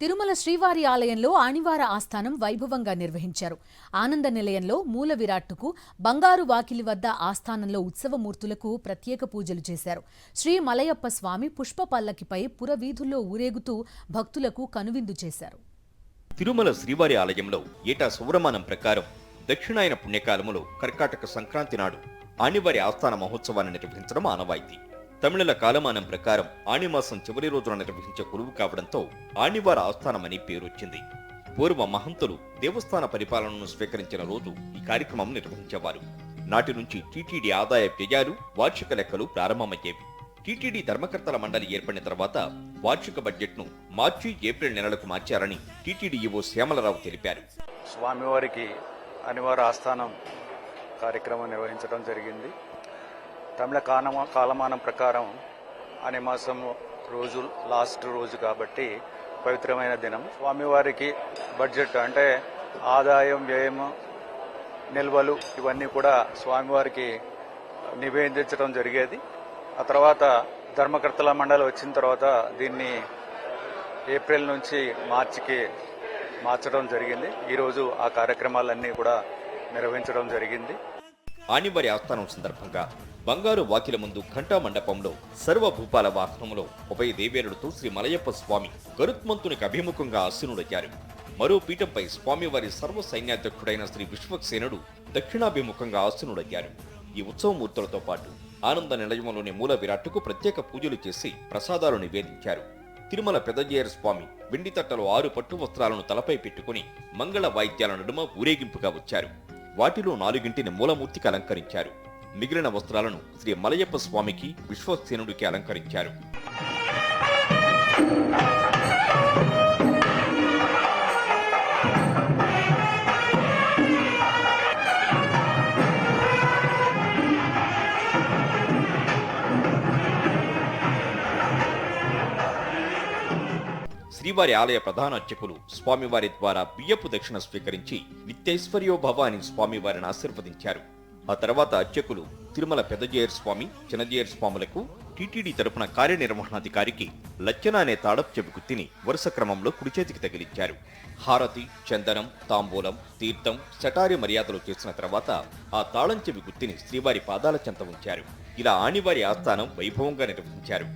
తిరుమల శ్రీవారి ఆలయంలో ఆణివార ఆస్థానం వైభవంగా నిర్వహించారు. ఆనంద నిలయంలో మూల విరాట్టుకు, బంగారు వాకిలి వద్ద ఆస్థానంలో ఉత్సవమూర్తులకు ప్రత్యేక పూజలు చేశారు. శ్రీ మలయప్ప స్వామి పుష్ప పల్లకిపై పురవీధుల్లో ఊరేగుతూ భక్తులకు కనువిందు చేశారు. తిరుమల శ్రీవారి ఆలయంలో ఏటా సౌరమానం ప్రకారం దక్షిణాయన పుణ్యకాలములో కర్కాటక సంక్రాంతి నాడు ఆణివారి ఆస్థాన మహోత్సవాన్ని నిర్వహించడం ఆనవాయితీ. తమిళుల కాలమానం ప్రకారం ఆణిమాసం చివరి రోజున నిర్వహించే కొలువు కావడంతో ఆణివార ఆస్థానమని పేరొచ్చింది. పూర్వ మహంతులు దేవస్థాన పరిపాలనను స్వీకరించిన రోజు ఈ కార్యక్రమం నిర్వహించేవారు. నాటి నుంచి టీటీడీ ఆదాయ వ్యయాలు, వార్షిక లెక్కలు ప్రారంభమయ్యేవి. టీటీడీ ధర్మకర్తల మండలి ఏర్పడిన తర్వాత వార్షిక బడ్జెట్ను మార్చి, ఏప్రిల్ నెలలకు మార్చారని టీటీడీ ఈవో శ్యామలరావు తెలిపారు. స్వామివారికి ఆణివార ఆస్థానం కార్యక్రమం నిర్వహించడం జరిగింది. తమిళ కాలమానం ప్రకారం ఆనిమాసం రోజు లాస్ట్ రోజు కాబట్టి పవిత్రమైన దినం. స్వామివారికి బడ్జెట్ అంటే ఆదాయం, వ్యయం, నిల్వలు ఇవన్నీ కూడా స్వామివారికి నివేదించడం జరిగేది. ఆ తర్వాత ధర్మకర్తల మండలి వచ్చిన తర్వాత దీన్ని ఏప్రిల్ నుంచి మార్చికి మార్చడం జరిగింది. ఈరోజు ఆ కార్యక్రమాలన్నీ కూడా నిర్వహించడం జరిగింది. ఆణివారి ఆస్థానం సందర్భంగా బంగారు వాకిల ముందు ఘంటా మండపంలో సర్వభూపాల వాహనంలో ఉభయ దేవేరులతో శ్రీ మలయప్ప స్వామి గరుత్మంతునికి అభిముఖంగా ఆసీనుడయ్యారు. మరో పీఠంపై స్వామివారి సర్వ సైన్యాధ్యక్షుడైన శ్రీ విశ్వక్సేనుడు దక్షిణాభిముఖంగా ఆసీనుడయ్యారు. ఈ ఉత్సవమూర్తులతో పాటు ఆనంద నిలయంలోని మూల విరాట్టుకు ప్రత్యేక పూజలు చేసి ప్రసాదాలు నివేదించారు. తిరుమల పెదజేయర్ స్వామి వెండి తట్టలో 6 పట్టు వస్త్రాలను తలపై పెట్టుకుని మంగళ వాయిద్యాల నడుమ ఊరేగింపుగా వచ్చారు. వాటిలో 4 మూలమూర్తికి అలంకరించారు. మిగిలిన వస్త్రాలను శ్రీ మలయప్ప స్వామికి, విశ్వక్సేనుడికి అలంకరించారు. శ్రీవారి ఆలయ ప్రధాన అర్చకులు స్వామివారి ద్వారా బియ్యపు దక్షిణ స్వీకరించి నిత్యైశ్వర్యోభవ అని స్వామివారిని ఆశీర్వదించారు. ఆ తర్వాత అర్చకులు తిరుమల పెదజేయర్ స్వామి, చిన్నజేయర్ స్వాములకు టీటీడీ తరపున కార్యనిర్వహణాధికారికి లచ్చన అనే తాడపు చెవి గుత్తిని వరుస క్రమంలో కుడిచేతికి తగిలించారు. హారతి, చందనం, తాంబూలం, తీర్థం, శటారి మర్యాదలు చేసిన తర్వాత ఆ తాళం చెవి గుత్తిని శ్రీవారి పాదాల చెంత ఉంచారు. ఇలా ఆణివారి ఆస్థానం వైభవంగా నిర్వహించారు.